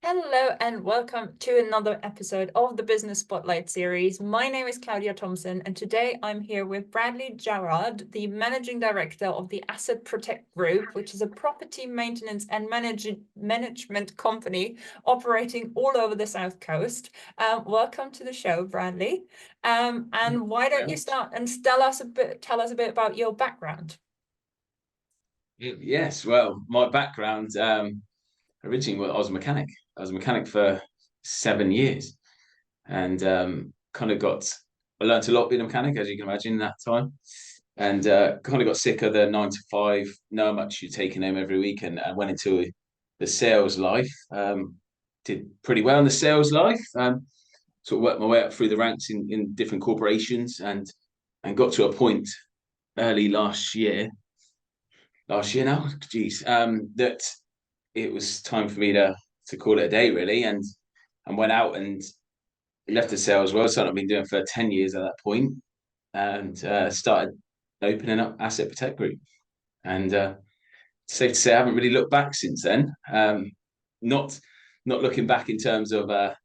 Hello and welcome to another episode of the Business Spotlight series. My name is Claudia Thompson, and today I'm here with Bradley Jarrad, the Managing Director of the Asset Protect Group, which is a property maintenance and management company operating all over the South Coast. Welcome to the show, Bradley. And why don't you start and tell us a bit about your background? Yes, well, my background originally, well, I was a mechanic. I was a mechanic for 7 years, and I learned a lot being a mechanic, as you can imagine, in that time. And kind of got sick of the 9 to 5, know how much you're taking home every week, and went into the sales life. Did pretty well in the sales life. Sort of worked my way up through the ranks in different corporations, and got to a point early last year now, geez, that it was time for me to call it a day, really, and went out and left the sales world. Something I've been doing for 10 years at that point, and started opening up Asset Protect Group. And safe to say, I haven't really looked back since then. Not not looking back in terms of the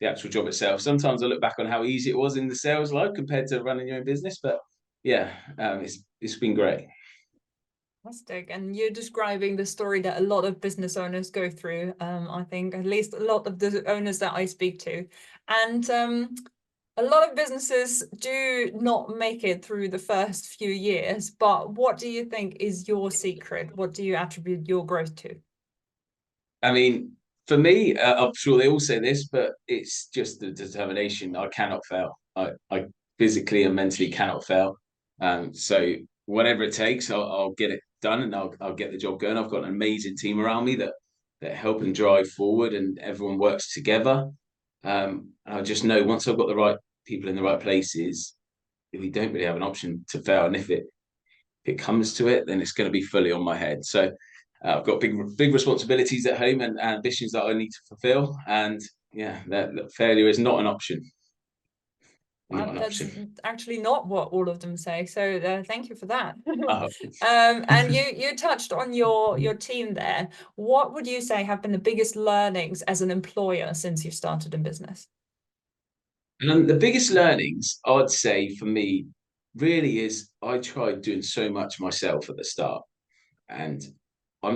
actual job itself. Sometimes I look back on how easy it was in the sales life compared to running your own business, but yeah, it's been great. Fantastic. And you're describing the story that a lot of business owners go through. I think at least a lot of the owners that I speak to. And a lot of businesses do not make it through the first few years. But what do you think is your secret? What do you attribute your growth to? I mean, for me, I'm sure they all say this, but it's just the determination. I cannot fail. I physically and mentally cannot fail. So whatever it takes, I'll get it done, and I'll get the job going. I've got an amazing team around me that help and drive forward, and everyone works together. I just know once I've got the right people in the right places, we don't really have an option to fail. And if it comes to it, then it's going to be fully on my head. So I've got big responsibilities at home and ambitions that I need to fulfill. And yeah, that failure is not an option. Not an That's option. actually not what all of them say. So thank you for that. Oh. And you touched on your team there. What would you say have been the biggest learnings as an employer since you started in business? And the biggest learnings I'd say for me really is I tried doing so much myself at the start, and I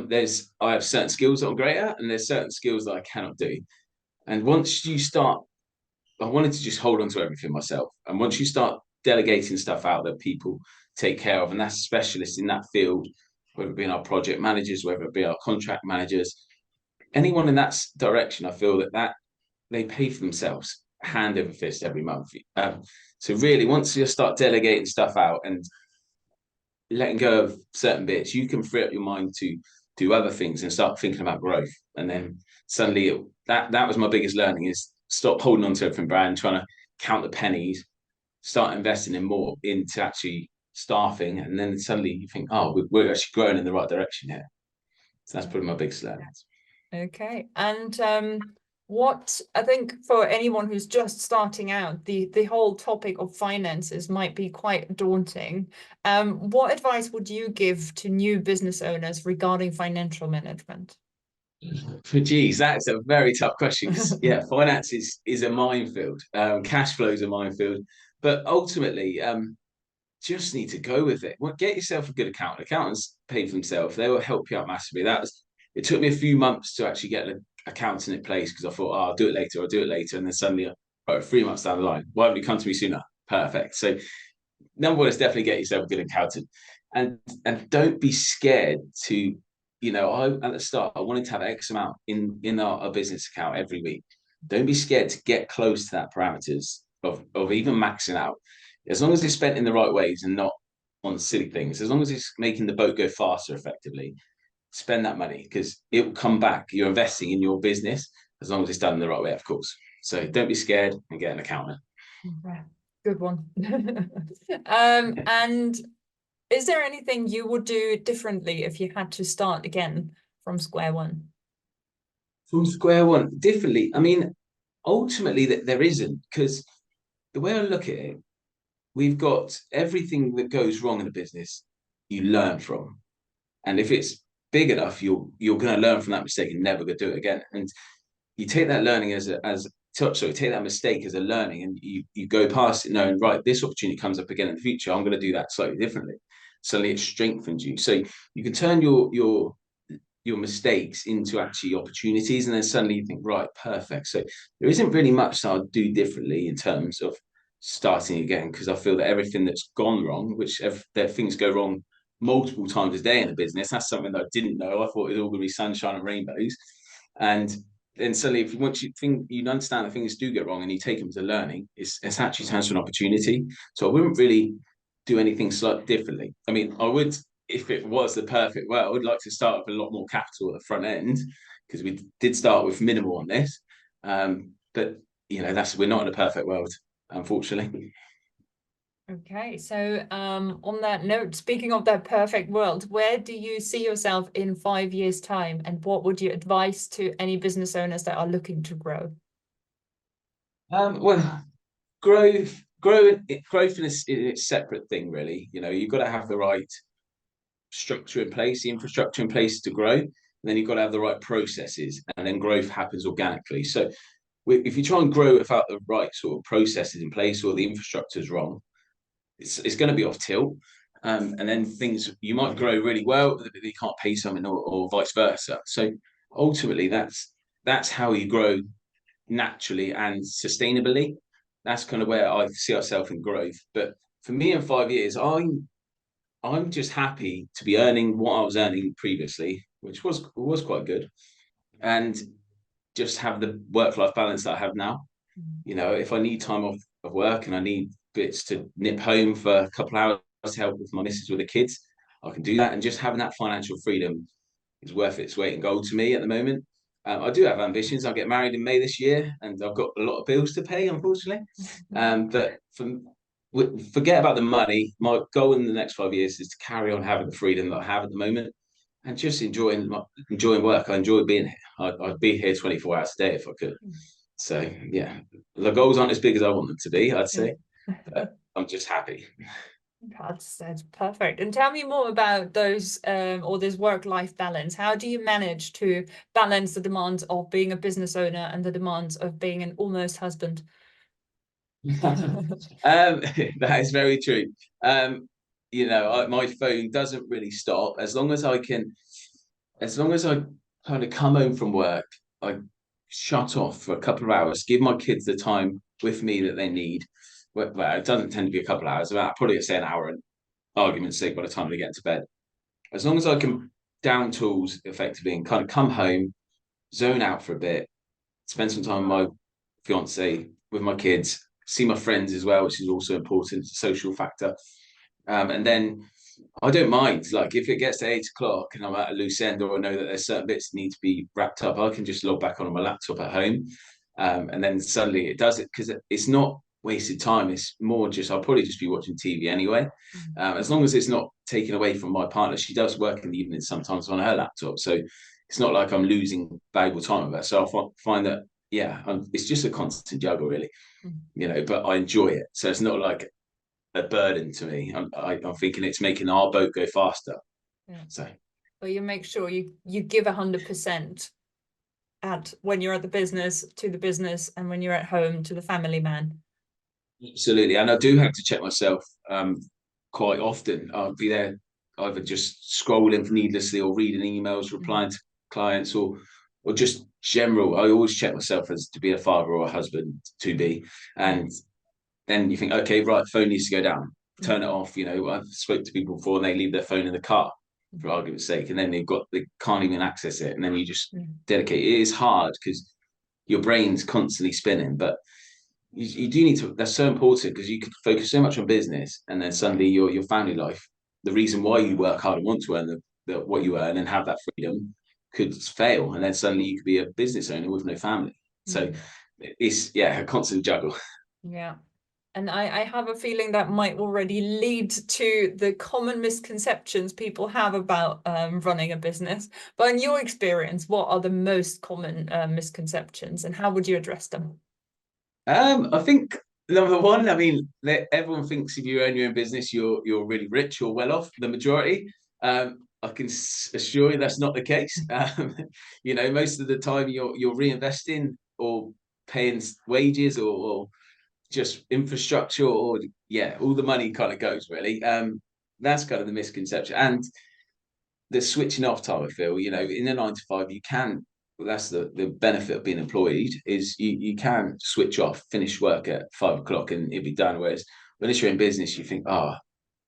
have certain skills that I'm great at, and there's certain skills that I cannot do. And once you start, I wanted to just hold on to everything myself. And once you start delegating stuff out that people take care of, and that's specialists in that field, whether it be our project managers, whether it be our contract managers, anyone in that direction, I feel that they pay for themselves hand over fist every month. So really, once you start delegating stuff out and letting go of certain bits, you can free up your mind to do other things and start thinking about growth. And then suddenly, that was my biggest learning: is stop holding on to everything, brand, trying to count the pennies, start investing in more into actually staffing, and then suddenly you think, oh, we're actually growing in the right direction here. So that's probably my biggest learning. Okay. And what I think for anyone who's just starting out, the whole topic of finances might be quite daunting. What advice would you give to new business owners regarding financial management? Geez, that's a very tough question because yeah, finance is a minefield. Cash flow is a minefield, but ultimately, just need to go with it. Well, get yourself a good accountant. Accountants pay for themselves; they will help you out massively. It took me a few months to actually get an accountant in place because I thought, oh, I'll do it later, and then suddenly, oh, 3 months down the line, why haven't you come to me sooner? Perfect. So number one is definitely get yourself a good accountant, and don't be scared to, I at the start I wanted to have X amount in our business account every week. Don't be scared to get close to that parameters of even maxing out, as long as it's spent in the right ways and not on silly things. As long as it's making the boat go faster, effectively, spend that money because it will come back. You're investing in your business as long as it's done in the right way, of course. So don't be scared and get an accountant. Yeah, good one. And is there anything you would do differently if you had to start again from square one? From square one, differently. I mean, ultimately, that there isn't, because the way I look at it, we've got everything that goes wrong in the business, you learn from. And if it's big enough, you're going to learn from that mistake and never go do it again. And you take that learning take that mistake as a learning, and you go past it knowing, right, this opportunity comes up again in the future, I'm going to do that slightly differently. Suddenly it strengthens you. So you can turn your mistakes into actually opportunities, and then suddenly you think, right, perfect. So there isn't really much that I'd do differently in terms of starting again, because I feel that everything that's gone wrong, that things go wrong multiple times a day in a business, that's something that I didn't know. I thought it was all going to be sunshine and rainbows, and then suddenly, if you once you think you understand that things do get wrong and you take them as a learning, it's actually turns to an opportunity. So I wouldn't really do anything slightly differently. I mean, I would, if it was the perfect world, I would like to start with a lot more capital at the front end, because we did start with minimal on this. But we're not in a perfect world, unfortunately. Okay, so on that note, speaking of that perfect world, where do you see yourself in 5 years' time, and what would you advise to any business owners that are looking to grow? Well, growth in its separate thing, really. You've got to have the right structure in place, the infrastructure in place to grow. And then you've got to have the right processes, and then growth happens organically. So if you try and grow without the right sort of processes in place, or the infrastructure is wrong, it's going to be off tilt. And then things, you might grow really well, but you can't pay something, or vice versa. So ultimately, that's how you grow naturally and sustainably. That's kind of where I see ourselves in growth. But for me, in 5 years, I'm just happy to be earning what I was earning previously, which was quite good, and just have the work-life balance that I have now. If I need time off of work and I need bits to nip home for a couple of hours to help with my missus with the kids, I can do that. And just having that financial freedom is worth its weight in gold to me at the moment. I do have ambitions. I'll get married in May this year, and I've got a lot of bills to pay, unfortunately. But forget about the money. My goal in the next 5 years is to carry on having the freedom that I have at the moment, and just enjoying work. I enjoy being here. I'd be here 24 hours a day if I could. So yeah, the goals aren't as big as I want them to be, I'd say, but I'm just happy. That's perfect. And tell me more about those or this work-life balance. How do you manage to balance the demands of being a business owner and the demands of being an almost husband? That is very true. My phone doesn't really stop as long as I kind of come home from work. I shut off for a couple of hours, give my kids the time with me that they need. Well, it doesn't tend to be a couple of hours, about probably say an hour, and argument's sake, by the time they get to bed. As long as I can down tools effectively and kind of come home, zone out for a bit, spend some time with my fiance, with my kids, see my friends as well, which is also important, social factor. And then I don't mind. Like, if it gets to 8 o'clock and I'm at a loose end, or I know that there's certain bits that need to be wrapped up, I can just log back on my laptop at home. And then suddenly it does it, because it's not wasted time. It's more just, I'll probably just be watching TV anyway. As long as it's not taken away from my partner. She does work in the evenings sometimes on her laptop. So it's not like I'm losing valuable time with her. So I find that, yeah, it's just a constant juggle, really, but I enjoy it. So it's not like a burden to me. I'm thinking it's making our boat go faster. Yeah. So, well, you make sure you give 100% when you're at the business to the business, and when you're at home to the family man. Absolutely, and I do have to check myself quite often. I'll be there either just scrolling needlessly, or reading emails, replying to clients, or just general. I always check myself as to be a father or a husband to be, and then you think, okay, right, phone needs to go down, turn it off. I've spoke to people before, and they leave their phone in the car, for argument's sake, and then they can't even access it, and then you just dedicate. It is hard because your brain's constantly spinning, but you do need to. That's so important, because you could focus so much on business, and then suddenly your family life, the reason why you work hard and want to earn what you earn and have that freedom, could fail, and then suddenly you could be a business owner with no family. So it's a constant juggle. Yeah. And I have a feeling that might already lead to the common misconceptions people have about running a business. But in your experience, what are the most common misconceptions, and how would you address them? I think number one, I mean, everyone thinks if you own your own business, you're really rich, you're well off. The majority. I can assure you that's not the case. You know, most of the time you're reinvesting or paying wages or just infrastructure, or yeah, all the money kind of goes really. That's kind of the misconception. And the switching off time, I feel, you know, in a 9 to 5, you can, that's the benefit of being employed, is you can switch off, finish work at 5 o'clock and it'll be done. Whereas when you're in business, you think, oh,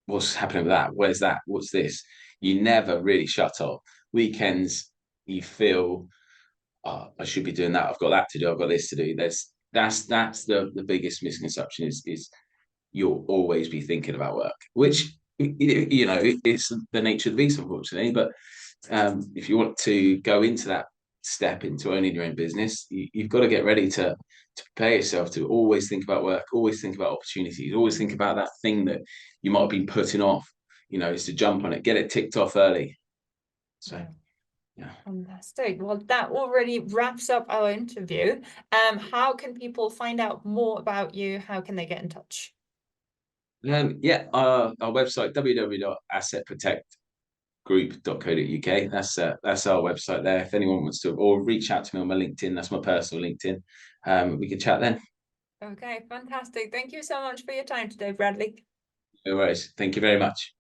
what's happening with that? Where's that? What's this? You never really shut off. Weekends, you feel, oh, I should be doing that. I've got that to do. I've got this to do. That's the biggest misconception, is you'll always be thinking about work, which, you know, it's the nature of the beast, unfortunately. But if you want to go into that step into owning your own business, you've got to get ready to prepare yourself to always think about work, always think about opportunities, always think about that thing that you might have been putting off. You know, is to jump on it, get it ticked off early. So. Yeah. Yeah. Fantastic. Well, that already wraps up our interview. How can people find out more about you? How can they get in touch? Yeah, our website, www.assetprotectgroup.co.uk. That's our website there. If anyone wants to, or reach out to me on my LinkedIn, that's my personal LinkedIn. We can chat then. Okay, fantastic. Thank you so much for your time today, Bradley. No worries. Thank you very much.